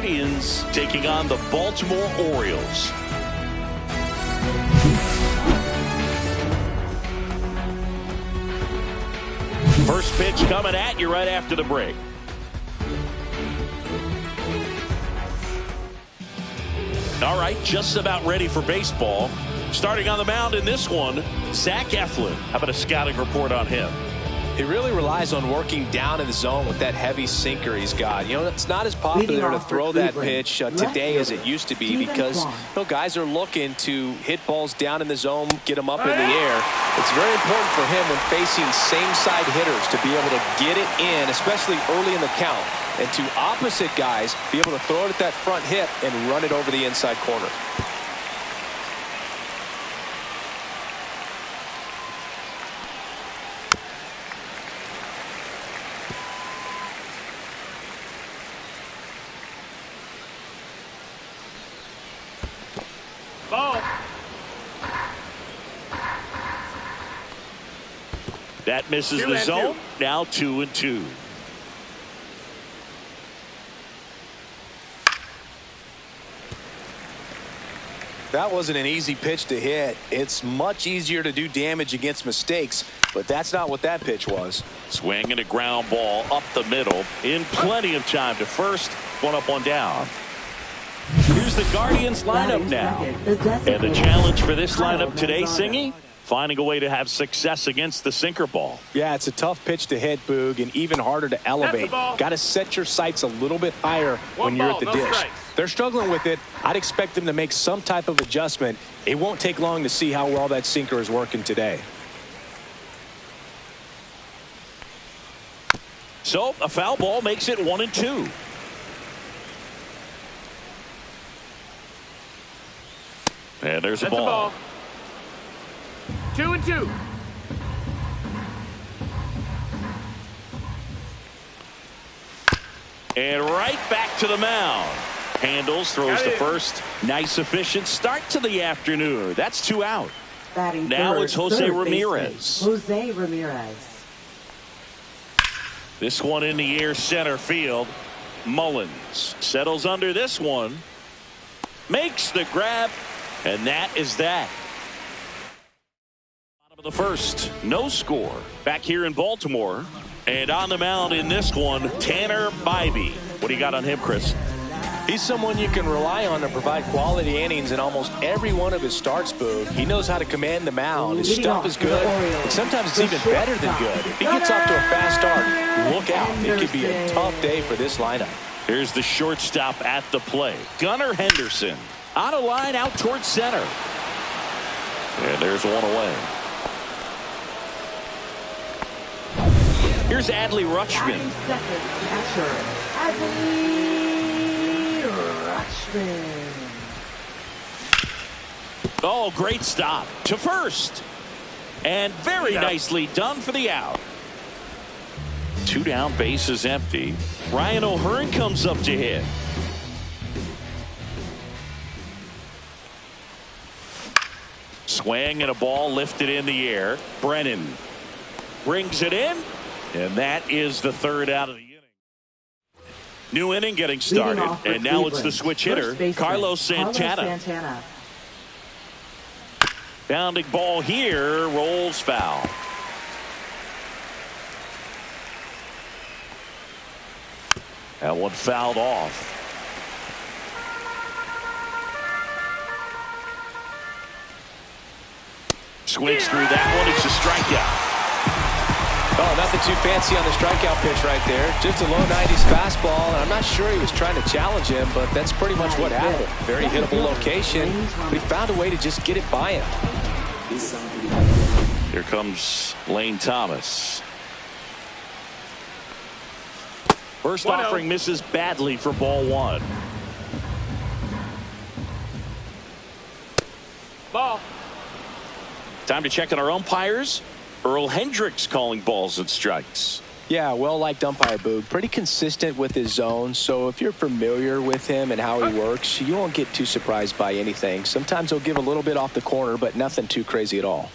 Guardians taking on the Baltimore Orioles. First pitch coming at you right after the break. All right, just about ready for baseball. Starting on the mound in this one, Zach Eflin. How about a scouting report on him? He really relies on working down in the zone with that heavy sinker he's got. You know, it's not as popular to throw that pitch today as it used to be because guys are looking to hit balls down in the zone, get them up in the air. It's very important for him when facing same-side hitters to be able to get it in, especially early in the count, and to opposite guys be able to throw it at that front hip and run it over the inside corner. That misses the zone. Now 2-2. That wasn't an easy pitch to hit. It's much easier to do damage against mistakes, but that's not what that pitch was. Swing and a ground ball up the middle in plenty of time to first. One up, one down. Here's the Guardians lineup now. And the challenge for this lineup today, Singy, finding a way to have success against the sinker ball. Yeah, it's a tough pitch to hit, Boog, and even harder to elevate. Got to set your sights a little bit higher when you're at the dish. They're struggling with it. I'd expect them to make some type of adjustment. It won't take long to see how well that sinker is working today. So a foul ball makes it 1-2. And there's a ball. 2-2. And right back to the mound. Handles, throws to first. Nice, efficient start to the afternoon. That's 2 out. Now it's Jose Ramirez. Jose Ramirez. This one in the air, center field. Mullins settles under this one. Makes the grab. And that is that. Bottom of the first, no score. Back here in Baltimore. And on the mound in this one, Tanner Bybee. What do you got on him, Chris? He's someone you can rely on to provide quality innings in almost every one of his starts, Boog. He knows how to command the mound. His stuff is good, and sometimes it's even better than good. If he gets off to a fast start, look out. It could be a tough day for this lineup. Here's the shortstop at the plate. Gunnar Henderson. On a line out towards center. And there's one away. Here's Adley Rutschman. Second catcher, Adley Rutschman. Oh, great stop to first. And very nicely done for the out. 2 down, bases empty. Ryan O'Hearn comes up to hit. Swing and a ball lifted in the air. Brennan brings it in. And that is the 3rd out of the inning. New inning getting started. And now it's the switch hitter, Carlos Santana. Bounding ball here, rolls foul. That one fouled off. Swings through that one. It's a strikeout. Oh, nothing too fancy on the strikeout pitch right there. Just a low 90s fastball, and I'm not sure he was trying to challenge him, but that's pretty much what happened. Very hittable location, but he found a way to just get it by him. Here comes Lane Thomas. First offering misses badly for ball 1. Ball. Time to check on our umpires. Earl Hendricks calling balls and strikes. Yeah, well-liked umpire, Boog. Pretty consistent with his zone, so if you're familiar with him and how he works, you won't get too surprised by anything. Sometimes he'll give a little bit off the corner, but nothing too crazy at all.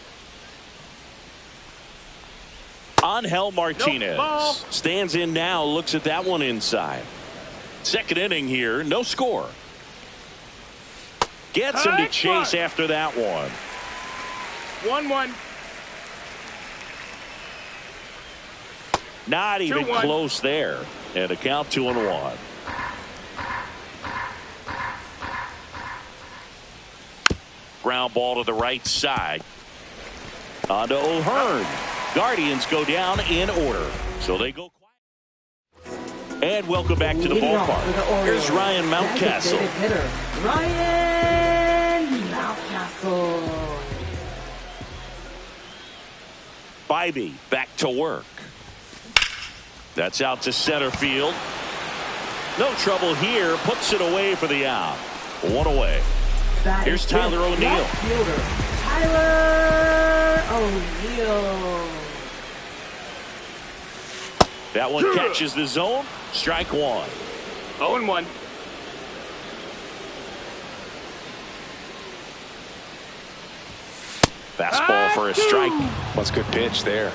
Angel Martinez stands in now, looks at that one inside. Second inning here, no score. Gets him to chase after that one. 1-1. Not even 2-1. close there. And a count 2-1. Ground ball to the right side. On to O'Hearn. Guardians go down in order. So they go quiet. And welcome back to the ballpark. Here's Ryan Mountcastle. Hitter, Ryan Mountcastle. Bybee back to work. That's out to center field. No trouble here. Puts it away for the out. One away. Here's Tyler O'Neill. Tyler O'Neill. That one catches the zone. Strike one. 0-1. Fastball for a strike. That's a good pitch there.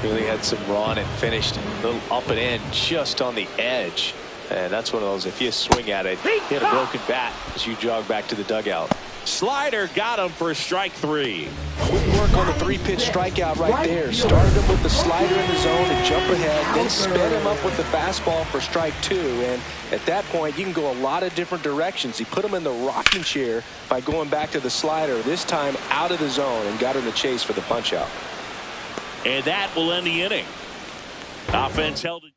Really had some run and finished a little up and in just on the edge. And that's one of those, if you swing at it, hit a broken bat as you jog back to the dugout. Slider got him for strike three. Good work on the 3-pitch strikeout right there. Started him with the slider in the zone to jump ahead, then sped him up with the fastball for strike two. And at that point, you can go a lot of different directions. He put him in the rocking chair by going back to the slider, this time out of the zone, and got in the chase for the punch out. And that will end the inning. Offense held it.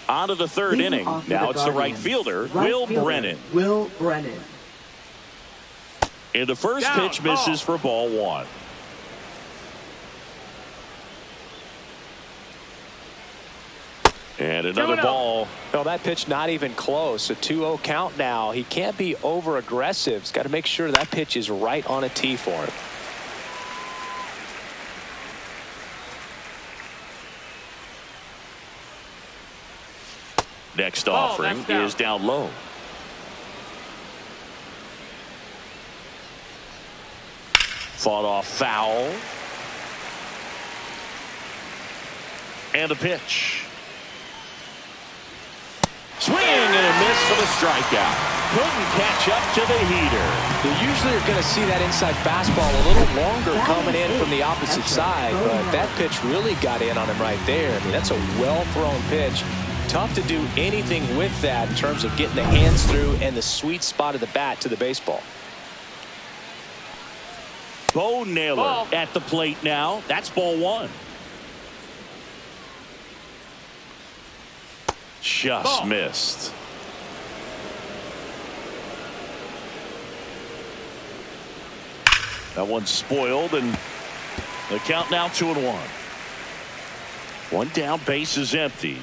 On to the third inning. Now it's the right fielder, Will Brennan. Will Brennan. And the first pitch misses for ball one. And another ball. Well, that pitch not even close. A 2-0 count now. He can't be over aggressive. He's got to make sure that pitch is right on a tee for him. Next offering is down low. Fought off foul. And a pitch. Swing and a miss for the strikeout. Couldn't catch up to the heater. You usually are going to see that inside fastball a little longer coming in from the opposite side, but that pitch really got in on him right there. I mean, that's a well-thrown pitch. Tough to do anything with that in terms of getting the hands through and the sweet spot of the bat to the baseball. Bo Naylor at the plate now. That's ball one. Just missed. That one's spoiled, and the count now 2-1. One down, base is empty.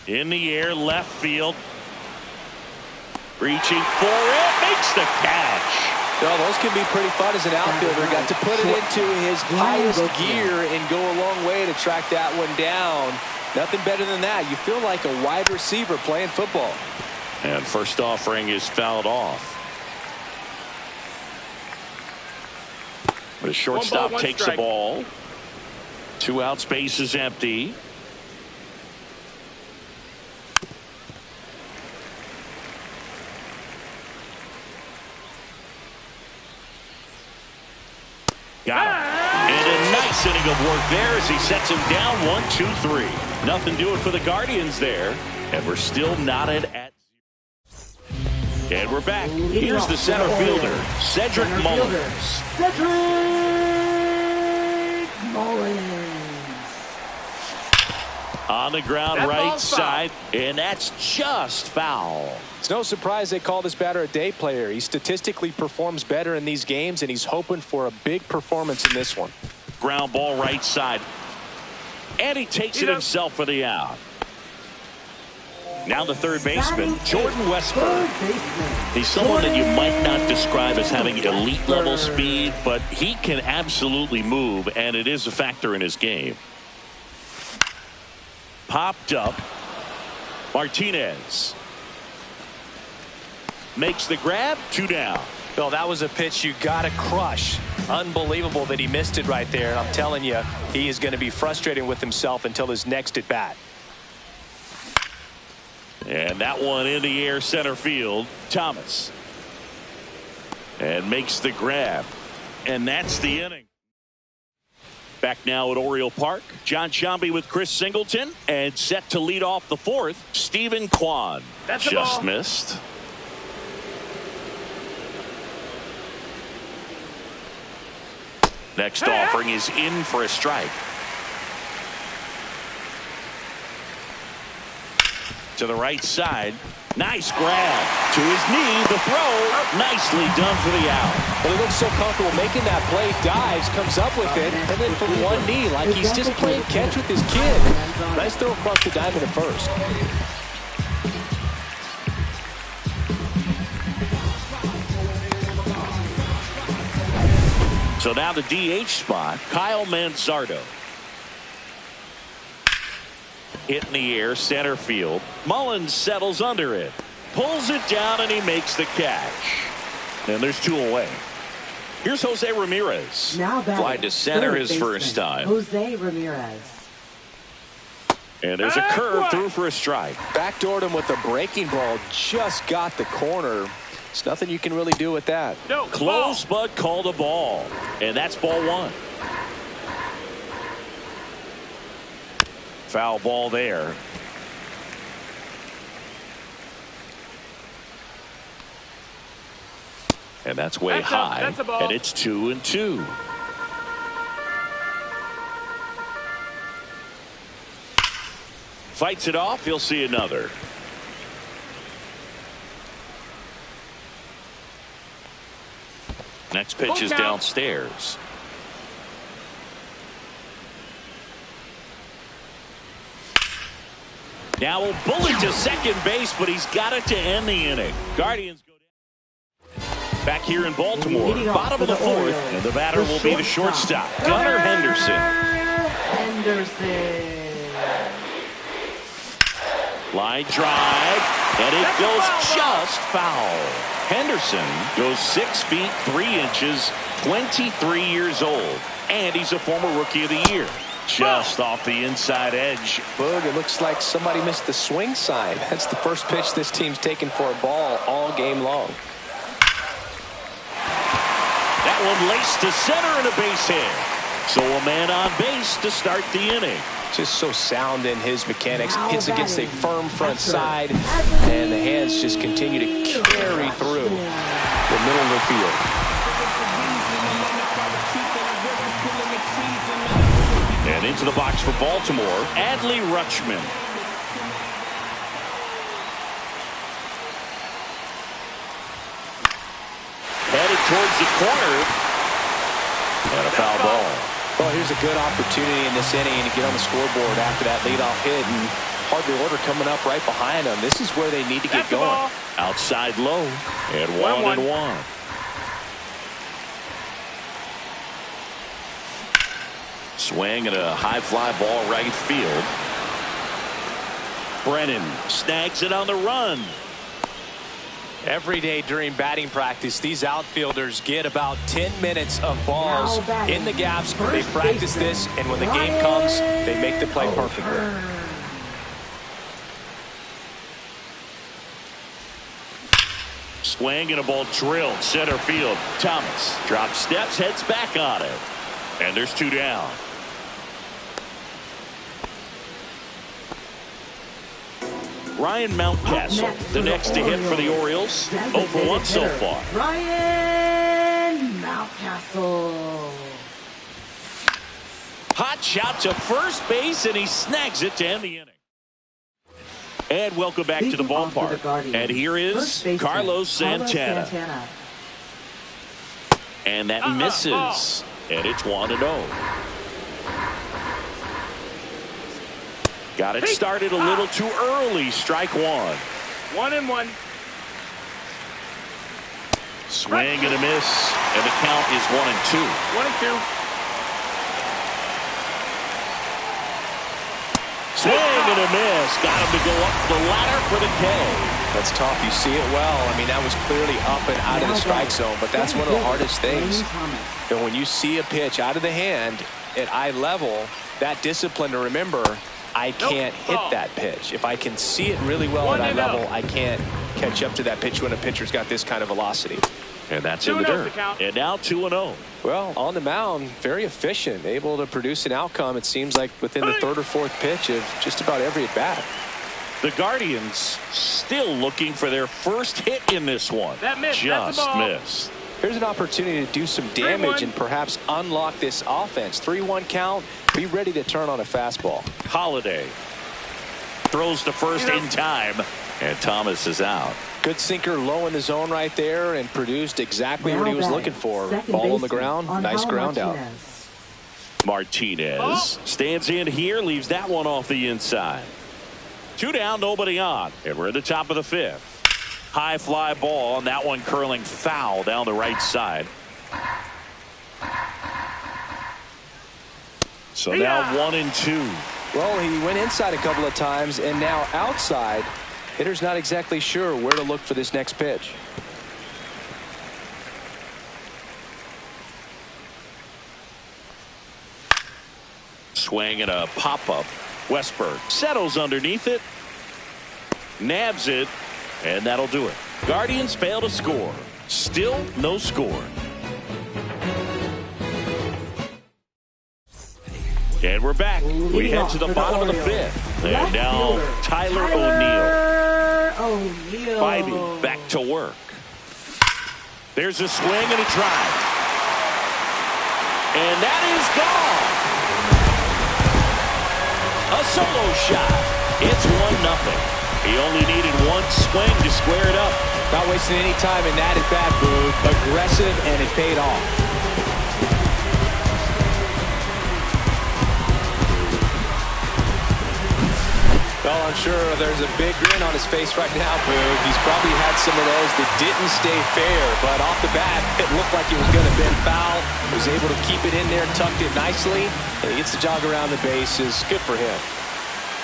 In the air, left field. Reaching for it, makes the catch. Well, those can be pretty fun as an outfielder. Got to put it into his highest gear and go a long way to track that one down. Nothing better than that. You feel like a wide receiver playing football. And first offering is fouled off. The shortstop takes the ball. 2 outs, base is empty. Got him. And a nice inning of work there as he sets him down 1-2-3. Nothing doing for the Guardians there. And we're still knotted at 0. And we're back. Here's the center fielder, Cedric Mullins. Cedric Mullins. On the ground, right side, and that's just foul. It's no surprise they call this batter a day player. He statistically performs better in these games, and he's hoping for a big performance in this one. Ground ball right side. And he takes it himself for the out. Now the third baseman, Jordan Westburg. He's someone that you might not describe as having elite level speed, but he can absolutely move, and it is a factor in his game. Popped up. Martinez makes the grab. 2 down. Well, that was a pitch you got to crush. Unbelievable that he missed it right there. And I'm telling you, he is going to be frustrated with himself until his next at bat. And that one in the air center field. Thomas. And makes the grab. And that's the inning. Back now at Oriole Park. John Sciambi with Chris Singleton. And set to lead off the fourth, Stephen Kwan. That's the just ball. missed. Next offering is in for a strike. To the right side. Nice grab. To his knee. The throw. Nicely done for the out. Well, he looks so comfortable making that play. Dives, comes up with it, and then from one knee, like he's just playing catch with his kid. Nice throw across the diamond at first. So now the DH spot, Kyle Manzardo. Hit in the air, center field. Mullins settles under it. Pulls it down, and he makes the catch. And there's two away. Here's Jose Ramirez. Now fly to center his first time. Jose Ramirez. And there's a curve through for a strike. Backdoored him with a breaking ball. Just got the corner. There's nothing you can really do with that. No, close, but called a ball. And that's ball one. Foul ball there. And that's way high. That's a ball. And it's 2-2. Fights it off. He'll see another. Next pitch is downstairs. Now a bullet to second base, but he's got it to end the inning. Guardians go down. Back here in Baltimore, bottom of the fourth, and the batter will be the shortstop, Gunnar Henderson. Line drive, and it goes just foul. Henderson goes 6 feet 3 inches, 23 years old, and he's a former Rookie of the Year. Just off the inside edge. Boog, it looks like somebody missed the swing sign. That's the first pitch this team's taken for a ball all game long. That one laced to center and a base hit. So a man on base to start the inning. Just so sound in his mechanics. Hits against a firm front side, and the hands just continue to carry through the middle of the field. And into the box for Baltimore, Adley Rutschman. Headed towards the corner. And a foul ball. Well, here's a good opportunity in this inning to get on the scoreboard after that leadoff hit, and hard order coming up right behind them. This is where they need to get going. Outside low, and 1-1. Swing and a high fly ball right field. Brennan snags it on the run. Every day during batting practice, these outfielders get about 10 minutes of balls in the gaps. They practice this, and when the game comes, they make the play perfectly. Swing and a ball drilled center field. Thomas drops steps, heads back on it. And there's two down. Ryan Mountcastle, the next to hit for the Orioles. 0 for 1 so far. Ryan Mountcastle. Hot shot to first base, and he snags it to end the inning. And welcome back to the ballpark. And here is Carlos Santana. And that misses. And it's 1-0. Got it started a little too early. Strike one. 1-1. Swing and a miss. And the count is 1-2. 1-2. Swing and a miss. Got him to go up the ladder for the K. That's tough. You see it well. I mean, that was clearly up and out of the strike zone, but that's one of the hardest things. And when you see a pitch out of the hand at eye level, that discipline to remember, I can't hit that pitch. If I can see it really well at that level, I can't catch up to that pitch when a pitcher's got this kind of velocity. And that's in the dirt. And now 2-0. Well, on the mound, very efficient, able to produce an outcome, it seems like, within the third or fourth pitch of just about every at-bat. The Guardians still looking for their first hit in this one. That missed. Just missed. Here's an opportunity to do some damage and perhaps unlock this offense. 3-1 count. Be ready to turn on a fastball. Holiday throws to first in time, and Thomas is out. Good sinker low in the zone right there and produced exactly what he was looking for. Ball on the ground. Nice ground out. Martinez stands in here, leaves that one off the inside. 2 down, nobody on, and we're at the top of the 5th. High fly ball, and that one curling foul down the right side. So now 1-2. Well, he went inside a couple of times, and now outside. Hitter's not exactly sure where to look for this next pitch. Swing and a pop-up. Westberg settles underneath it, nabs it, and that'll do it. Guardians fail to score. Still no score. And we're back. We head to the bottom of the 5th. And now Tyler O'Neill. Bybee back to work. There's a swing and a drive. And that is gone. A solo shot. It's 1-0. He only needed one swing to square it up. Not wasting any time in that at bat, Boog. Aggressive, and it paid off. Well, I'm sure there's a big grin on his face right now, Boog. He's probably had some of those that didn't stay fair, but off the bat, it looked like it was going to bend foul. He was able to keep it in there, tucked it nicely, and he gets the jog around the bases. Good for him.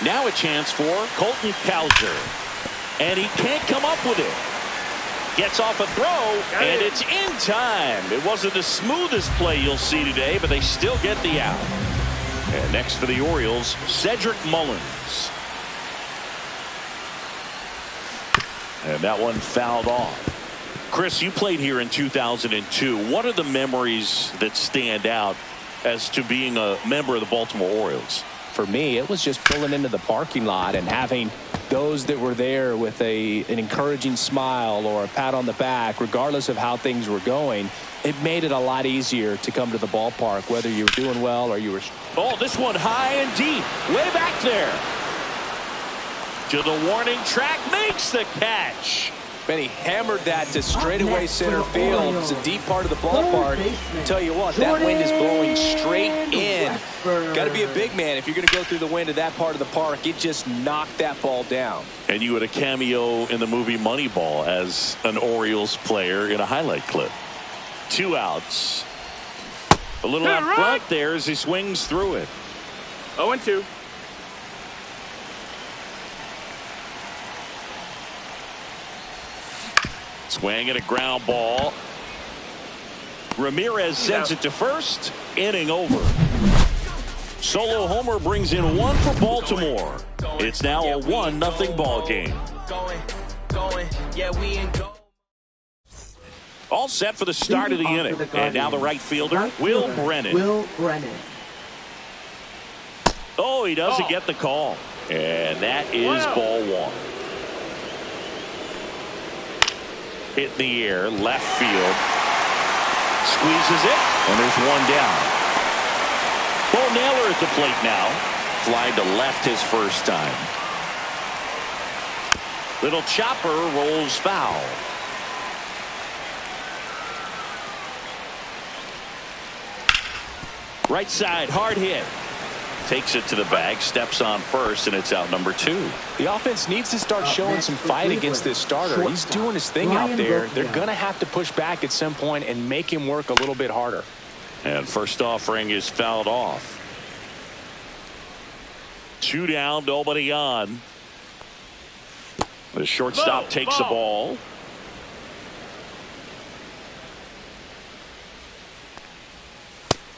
Now a chance for Colton Cowser, and he can't come up with it. Gets off a throw, and it's in time. It wasn't the smoothest play you'll see today, but they still get the out. And next for the Orioles, Cedric Mullins. And that one fouled off. Chris, you played here in 2002. What are the memories that stand out as to being a member of the Baltimore Orioles? For me, it was just pulling into the parking lot and having those that were there with an encouraging smile or a pat on the back, regardless of how things were going. It made it a lot easier to come to the ballpark, whether you were doing well or you were. Oh, this one high and deep, way back there. To the warning track, makes the catch. And he hammered that to straightaway center field. It's a deep part of the ballpark. Tell you what, that wind is blowing straight in. Got to be a big man if you're going to go through the wind of that part of the park. It just knocked that ball down. And you had a cameo in the movie Moneyball as an Orioles player in a highlight clip. 2 outs. A little out front there as he swings through it. 0-2. Swing and a ground ball. Ramirez sends it to first. Inning over. Solo homer brings in 1 for Baltimore. It's now a 1-0 ball game. All set for the start of the inning. And now the right fielder, Will Brennan. Oh, he doesn't get the call. And that is ball 1. Hit in the air, left field. Squeezes it, and there's 1 down. Bo Naylor at the plate now. Flying to left his first time. Little chopper rolls foul. Right side, hard hit. Takes it to the bag, steps on first, and it's out number 2. The offense needs to start showing some fight against this starter. He's doing his thing out there. They're going to have to push back at some point and make him work a little bit harder. And first offering is fouled off. 2 down, nobody on. The shortstop takes the ball.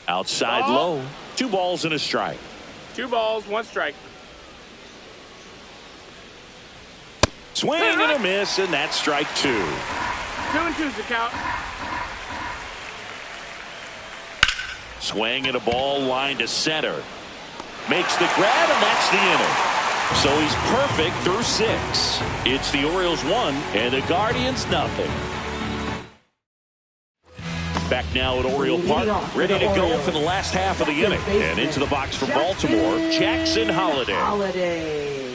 Outside low. 2 balls and a strike. 2 balls, 1 strike. Swing and a miss, and that's strike 2. 2-2's the count. Swing and a ball line to center. Makes the grab, and that's the inning. So he's perfect through 6. It's the Orioles 1 and the Guardians nothing. Back now at Oriole Park, ready to go for the last half of the inning. And into the box for Baltimore, Jackson Holliday.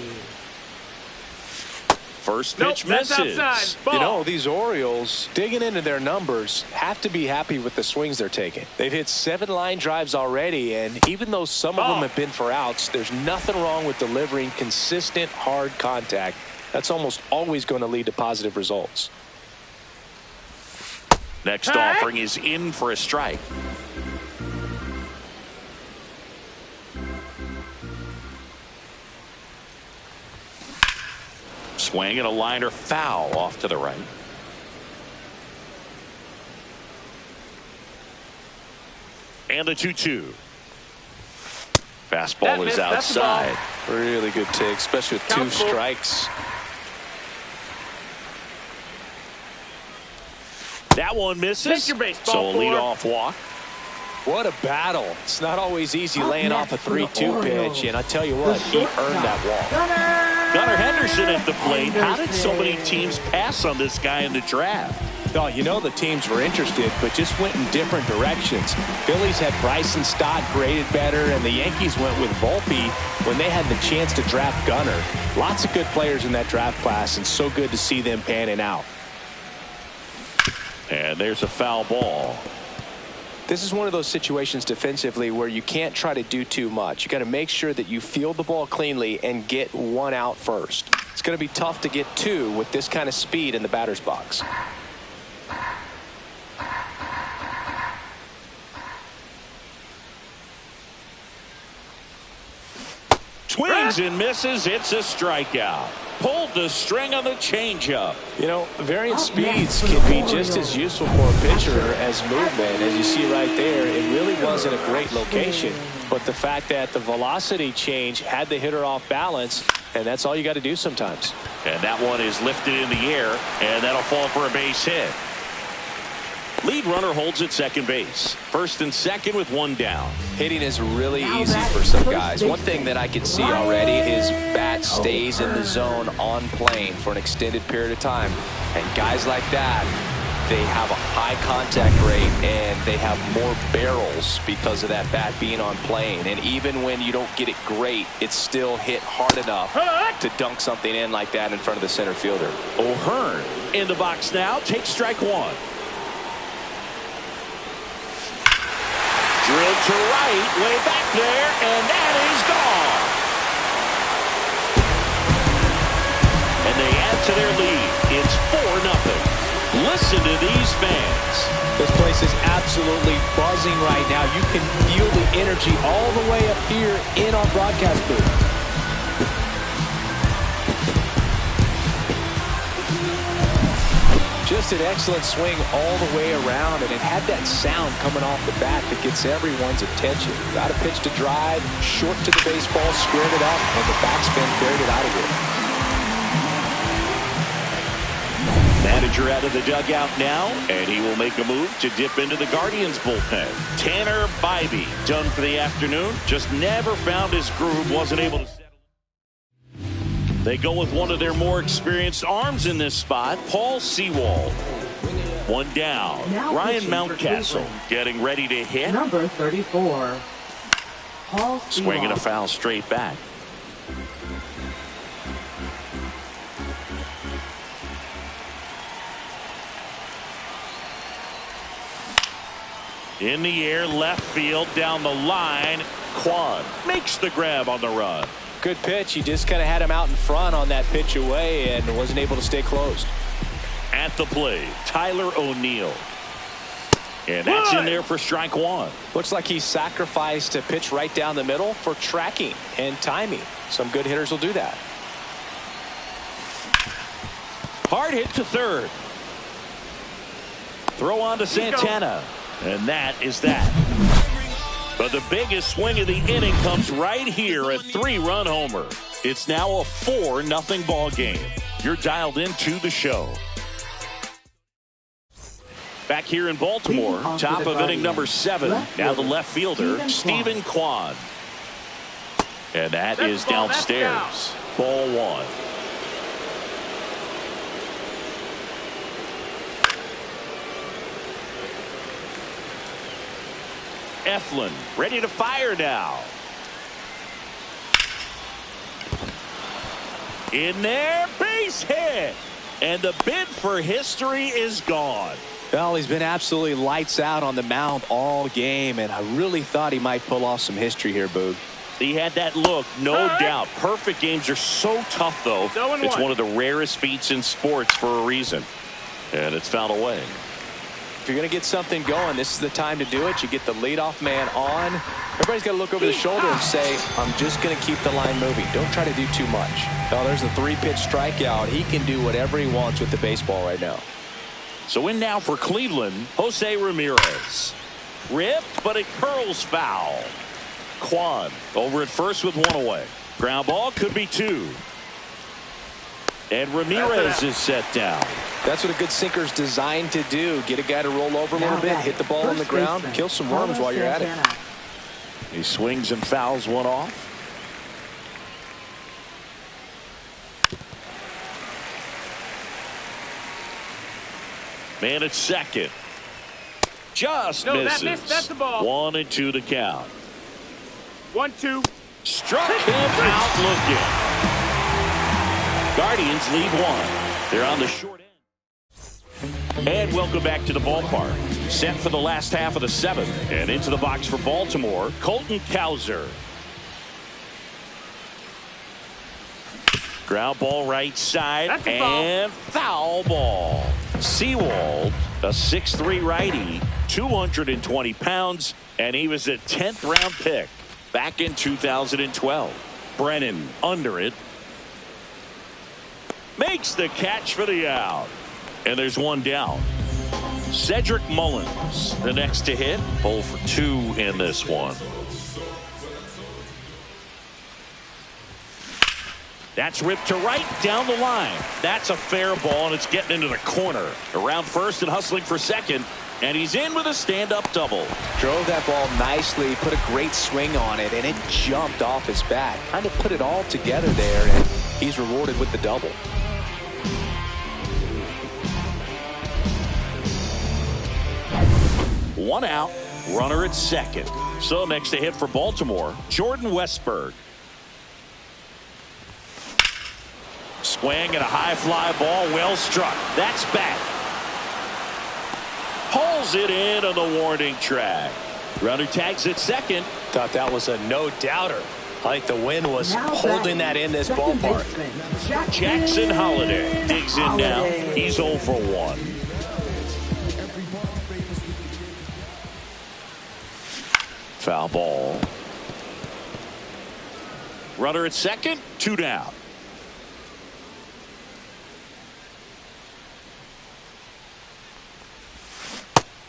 First pitch misses. You know, these Orioles, digging into their numbers, have to be happy with the swings they're taking. They've hit 7 line drives already, and even though some of them have been for outs, there's nothing wrong with delivering consistent, hard contact. That's almost always going to lead to positive results. Next offering is in for a strike. Swing and a liner foul off to the right. And the 2-2. Fastball is outside. Really good take, especially with 2 strikes. That one misses. Take your baseball, so a leadoff walk. What a battle. It's not always easy laying off a 3-2 pitch, and I tell you what, he earned that walk. Gunnar Henderson at the plate. How did so many teams pass on this guy in the draft? Oh, you know the teams were interested, but just went in different directions. Phillies had Bryson Stott graded better, and the Yankees went with Volpe when they had the chance to draft Gunnar. Lots of good players in that draft class, and so good to see them panning out. And there's a foul ball. This is one of those situations defensively where you can't try to do too much. You got to make sure that you field the ball cleanly and get 1 out first. It's going to be tough to get 2 with this kind of speed in the batter's box. Swings and misses. It's a strikeout. Pulled the string on the changeup. You know, variant speeds can be just as useful for a pitcher as movement. As you see right there, it really wasn't a great location. But the fact that the velocity change had the hitter off balance, and that's all you got to do sometimes. And that one is lifted in the air, and that'll fall for a base hit. Lead runner holds at second base. First and second with 1 down. Hitting is really easy for some guys. One thing that I can see already is bat stays in the zone on plane for an extended period of time. And guys like that, they have a high contact rate and they have more barrels because of that bat being on plane. And even when you don't get it great, it's still hit hard enough to dunk something in like that in front of the center fielder. O'Hearn in the box now. Takes strike 1. Drilled to right, way back there, and that is gone. And they add to their lead. It's 4-0. Listen to these fans. This place is absolutely buzzing right now. You can feel the energy all the way up here in our broadcast booth. Just an excellent swing all the way around, and it had that sound coming off the bat that gets everyone's attention. Got a pitch to drive, short to the baseball, squared it up, and the backspin carried it out of here. Manager out of the dugout now, and he will make a move to dip into the Guardians bullpen. Tanner Bybee done for the afternoon. Just never found his groove, wasn't able to settle. They go with one of their more experienced arms in this spot, Paul Sewald. 1 down. Now Ryan Mountcastle getting ready to hit. Number 34. Paul Sewald. Swinging a foul straight back. In the air, left field, down the line. Quan makes the grab on the run. Good pitch. He just kind of had him out in front on that pitch away and wasn't able to stay closed. At the plate, Tyler O'Neill. And that's in there for strike 1. Looks like he sacrificed a pitch right down the middle for tracking and timing. Some good hitters will do that. Hard hit to third. Throw on to Santana. And that is that. But the biggest swing of the inning comes right here, a 3-run homer. It's now a 4-0 ball game. You're dialed into the show. Back here in Baltimore, top of inning number 7. Now the left fielder, Stephen Kwan. And that is downstairs. Ball 1. Eflin ready to fire now. In there, base hit. And the bid for history is gone. Well, he's been absolutely lights out on the mound all game, and I really thought he might pull off some history here, Boog. He had that look, no doubt. Perfect games are so tough, though. It's one of the rarest feats in sports for a reason. And it's fouled away. If you're going to get something going, this is the time to do it. You get the leadoff man on. Everybody's got to look over the shoulder and say, I'm just going to keep the line moving. Don't try to do too much. Oh, there's a 3-pitch strikeout. He can do whatever he wants with the baseball right now. So in now for Cleveland, Jose Ramirez. Ripped, but it curls foul. Kwan over at first with 1 away. Ground ball, could be 2. And Ramirez is set down. That's what a good sinker is designed to do. Get a guy to roll over a little bit, hit the ball on the ground, kill some worms while you're at it. He swings and fouls one off. Man at second. Just misses. That's the ball. 1 and 2 to count. 1-2. Struck him out looking. Guardians lead 1. They're on the short end. And welcome back to the ballpark. Set for the last half of the 7th. And into the box for Baltimore, Colton Cowser. Ground ball right side and foul ball. Sewald, a 6'3" righty, 220 pounds, and he was a 10th round pick back in 2012. Brennan under it. Makes the catch for the out. And there's 1 down. Cedric Mullins, the next to hit. 0 for 2 in this one. That's ripped to right down the line. That's a fair ball, and it's getting into the corner. Around first and hustling for second. And he's in with a stand-up double. Drove that ball nicely, put a great swing on it, and it jumped off his bat. Kind of put it all together there, and he's rewarded with the double. One out, runner at second. So next to hit for Baltimore, Jordan Westberg. Swing and a high fly ball, well struck. That's back. Pulls it in on the warning track. Runner tags at second. Thought that was a no-doubter. I think the wind was holding that in this ballpark. Jackson Holliday digs in now. He's 0 for 1. Foul ball. Runner at second, 2 down.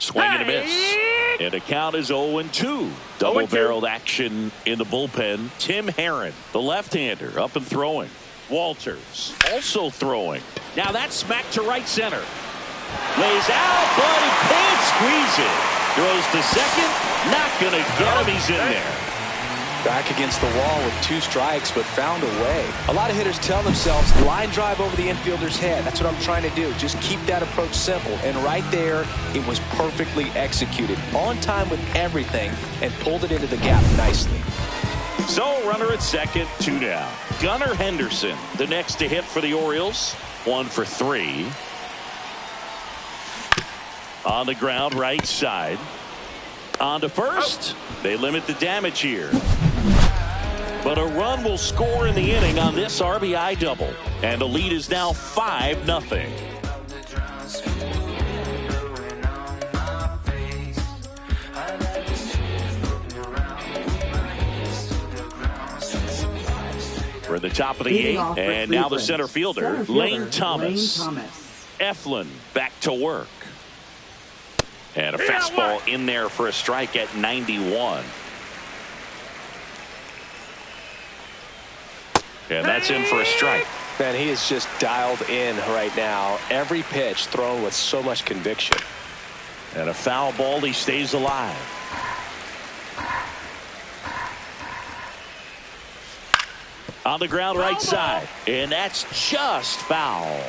Swing and a miss. And the count is 0-2. Double-barreled action in the bullpen. Tim Herron, the left-hander, up and throwing. Walters also throwing. Now that's smacked to right center. Lays out, but he can't squeeze it. Throws to second. Not going to get him. He's in there. Back against the wall with 2 strikes, but found a way. A lot of hitters tell themselves, line drive over the infielder's head. That's what I'm trying to do. Just keep that approach simple. And right there, it was perfectly executed. On time with everything, and pulled it into the gap nicely. So, runner at second, 2 down. Gunnar Henderson, the next to hit for the Orioles. 1 for 3. On the ground, right side. On to first. They limit the damage here. But a run will score in the inning on this RBI double. And the lead is now 5-0. We're at the top of the 8th. And now the center fielder, Lane Thomas. Eflin back to work. And a fastball in there for a strike at 91. And that's in for a strike. Man, he is just dialed in right now. Every pitch thrown with so much conviction. And a foul ball. He stays alive. On the ground right side. And that's just foul.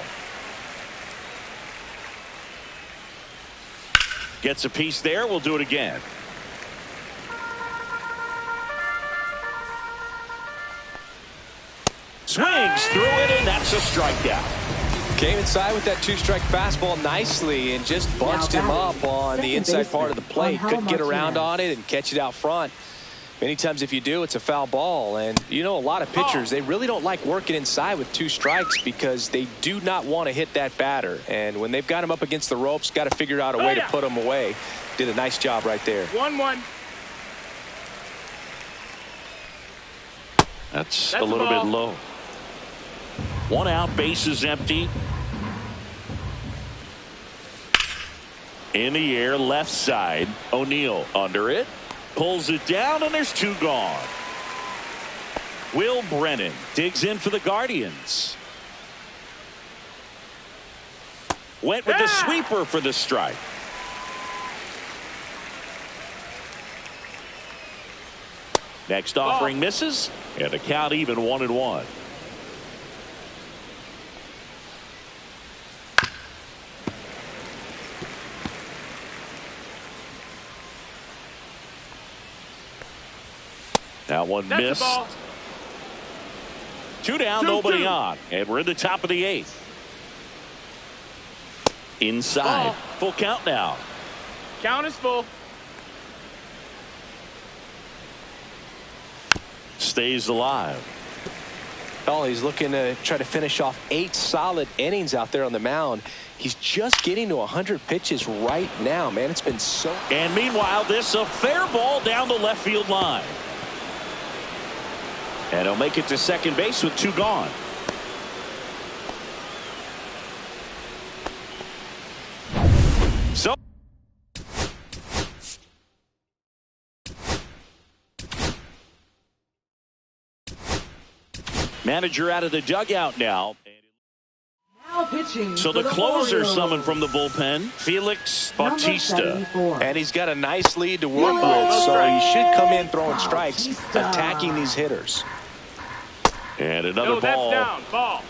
Gets a piece there. We'll do it again. Swings through it, and that's a strikeout. Came inside with that two-strike fastball nicely and just bunched him up on the inside part of the plate. Couldn't get around on it and catch it out front. Many times if you do, it's a foul ball. And you know, a lot of pitchers, they really don't like working inside with two strikes because they do not want to hit that batter. And when they've got him up against the ropes, got to figure out a way to put him away. Did a nice job right there. 1-1. That's a little bit low. 1 out, bases empty. In the air, left side. O'Neill under it. Pulls it down, and there's 2 gone. Will Brennan digs in for the Guardians. Went with the sweeper for the strike. Next offering misses, and the count even 1-1. That one missed. 2 down, nobody on. And we're in the top of the 8th. Inside. Full count now. Count is full. Stays alive. Oh, he's looking to try to finish off 8 solid innings out there on the mound. He's just getting to 100 pitches right now, man. It's been so. And meanwhile, this a fair ball down the left field line. And he'll make it to second base with 2 gone. So manager out of the dugout now. Now pitching. So the closer summoned from the bullpen, Felix Bautista. And he's got a nice lead to work with, so he should come in throwing strikes, attacking these hitters. And another ball. That's down. Ball.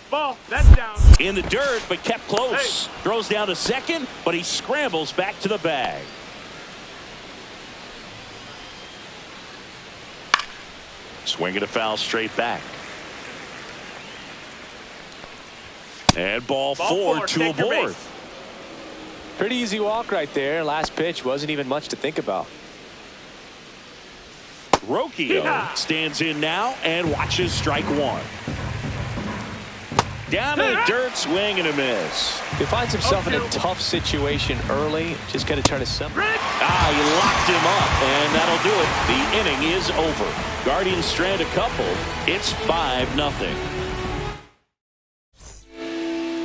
Ball. That's down. In the dirt, but kept close. Throws down to second, but he scrambles back to the bag. Swinging a foul straight back. And ball 4, 2 aboard. Pretty easy walk right there. Last pitch wasn't even much to think about. Rocchio stands in now and watches strike 1. Down in the dirt, swing and a miss. He finds himself in a tough situation early. Just got to try to He locked him up, and that'll do it. The inning is over. Guardians strand a couple. It's 5-0.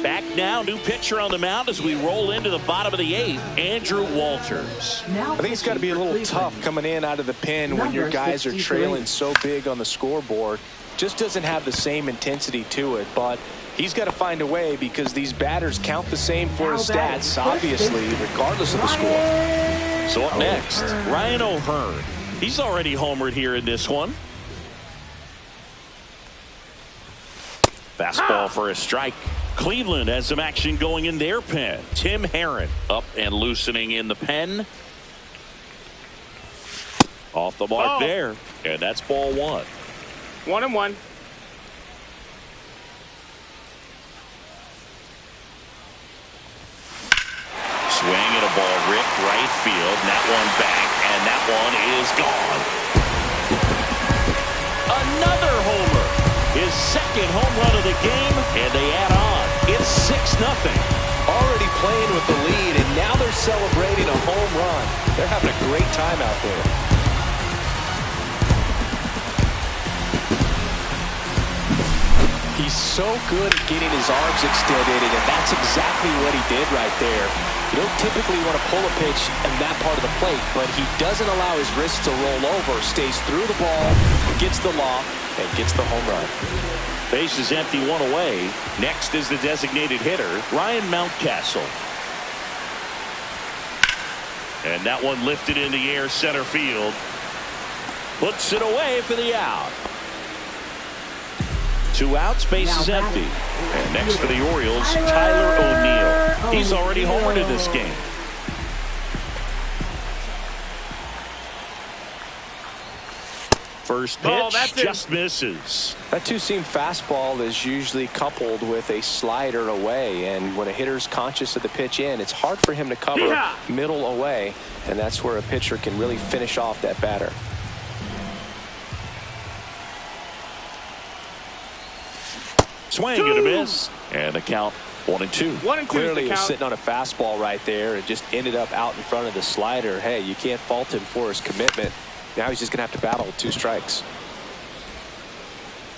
Back now, new pitcher on the mound as we roll into the bottom of the 8th, Andrew Walters. I think it's got to be a little tough coming in out of the pen when your guys are trailing so big on the scoreboard. Just doesn't have the same intensity to it, but he's got to find a way because these batters count the same for his stats, obviously, regardless of the score. So up next, Ryan O'Hearn. He's already homered here in this one. Fastball for a strike. Cleveland has some action going in their pen. Tim Herron up and loosening in the pen. Off the mark there. And that's ball 1. 1-1. Swing and a ball ripped right field. And that one back. And that one is gone. Another homer. His second home run of the game. And they add on. It's 6-0. Already playing with the lead, and now they're celebrating a home run. They're having a great time out there. He's so good at getting his arms extended, and that's exactly what he did right there. You don't typically want to pull a pitch in that part of the plate, but he doesn't allow his wrist to roll over, stays through the ball, gets the lob and gets the home run. Base is empty, one away. Next is the designated hitter, Ryan Mountcastle. And that one lifted in the air, center field. Puts it away for the out. 2 outs, base is empty. And next for the Orioles, Tyler O'Neill. He's already homered in this game. First pitch just misses. That two-seam fastball is usually coupled with a slider away, and when a hitter's conscious of the pitch in, it's hard for him to cover middle away, and that's where a pitcher can really finish off that batter. Swing and a miss, and the count 1-2. 1-2. Clearly he was sitting on a fastball right there and just ended up out in front of the slider. Hey, you can't fault him for his commitment. Now he's just going to have to battle 2 strikes.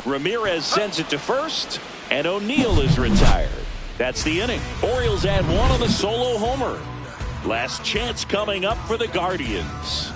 Ramirez sends it to first, and O'Neill is retired. That's the inning. Orioles add 1 on the solo homer. Last chance coming up for the Guardians.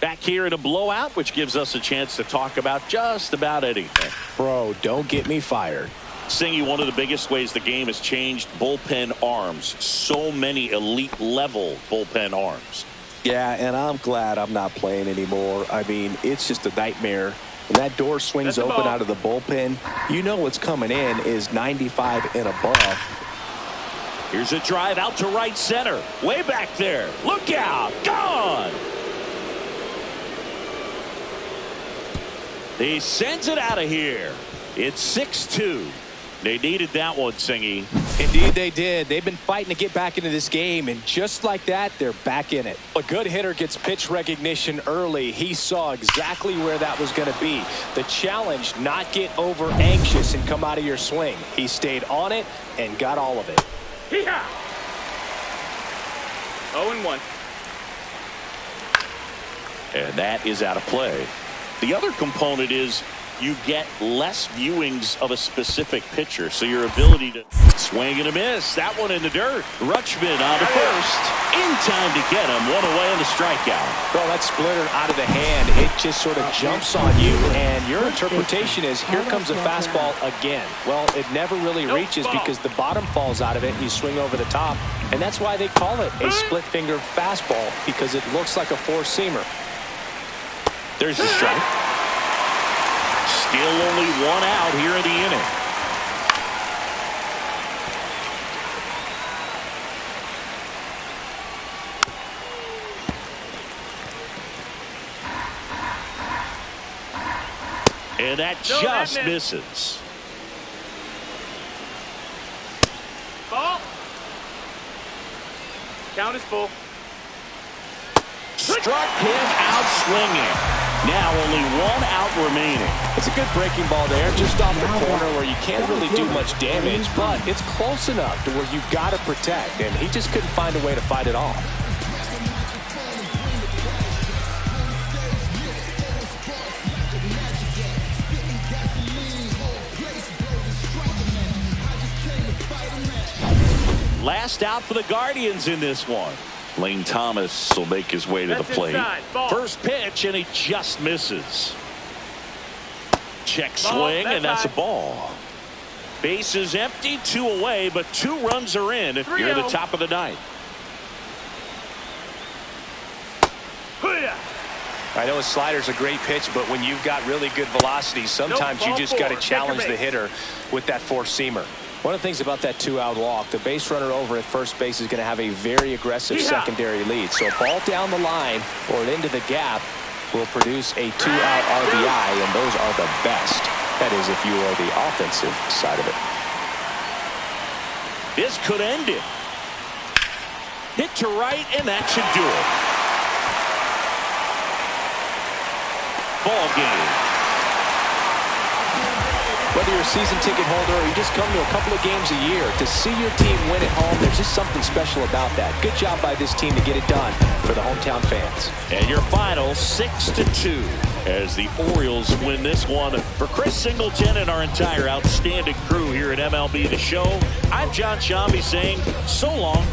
Back here in a blowout, which gives us a chance to talk about just about anything. Bro, don't get me fired. Singy, one of the biggest ways the game has changed, bullpen arms. So many elite level bullpen arms. Yeah, and I'm glad I'm not playing anymore. I mean, it's just a nightmare. When that door swings open out of the bullpen, you know what's coming in is 95 and above. Here's a drive out to right center. Way back there. Look out. Gone. He sends it out of here. It's 6-2. They needed that one, Singy. Indeed they did. They've been fighting to get back into this game, and just like that, they're back in it. A good hitter gets pitch recognition early. He saw exactly where that was going to be. The challenge, not get over anxious and come out of your swing. He stayed on it and got all of it. 0-1. And that is out of play. The other component is you get less viewings of a specific pitcher, so your ability to swing and a miss. That one in the dirt. Rutschman on to first. In time to get him. 1 away on the strikeout. Bro, that splitter out of the hand, it just sort of jumps on you, and your interpretation is, here comes a fastball again. Well, it never really reaches because the bottom falls out of it, and you swing over the top, and that's why they call it a split-finger fastball, because it looks like a four-seamer. There's the strike. Still only 1 out here in the inning. And that just misses. Ball. Count is full. Struck him out swinging. Now only 1 out remaining. It's a good breaking ball there, just off the corner where you can't really do much damage, but it's close enough to where you've got to protect, and he just couldn't find a way to fight it off. Last out for the Guardians in this one. Lane Thomas will make his way to the plate. First pitch, and he just misses. Check swing, and that's a ball. Base is empty, 2 away, but 2 runs are in. You're at the top of the 9th. I know a slider's a great pitch, but when you've got really good velocity, sometimes you just got to challenge the hitter with that four-seamer. One of the things about that 2-out walk, the base runner over at first base is going to have a very aggressive secondary lead. So a ball down the line or into the gap will produce a 2-out RBI, and those are the best. That is, if you are the offensive side of it. This could end it. Hit to right, and that should do it. Ball game. Whether you're a season ticket holder or you just come to a couple of games a year, to see your team win at home, there's just something special about that. Good job by this team to get it done for the hometown fans. And your final 6-2 as the Orioles win this one. For Chris Singleton and our entire outstanding crew here at MLB The Show, I'm John Shambi saying so long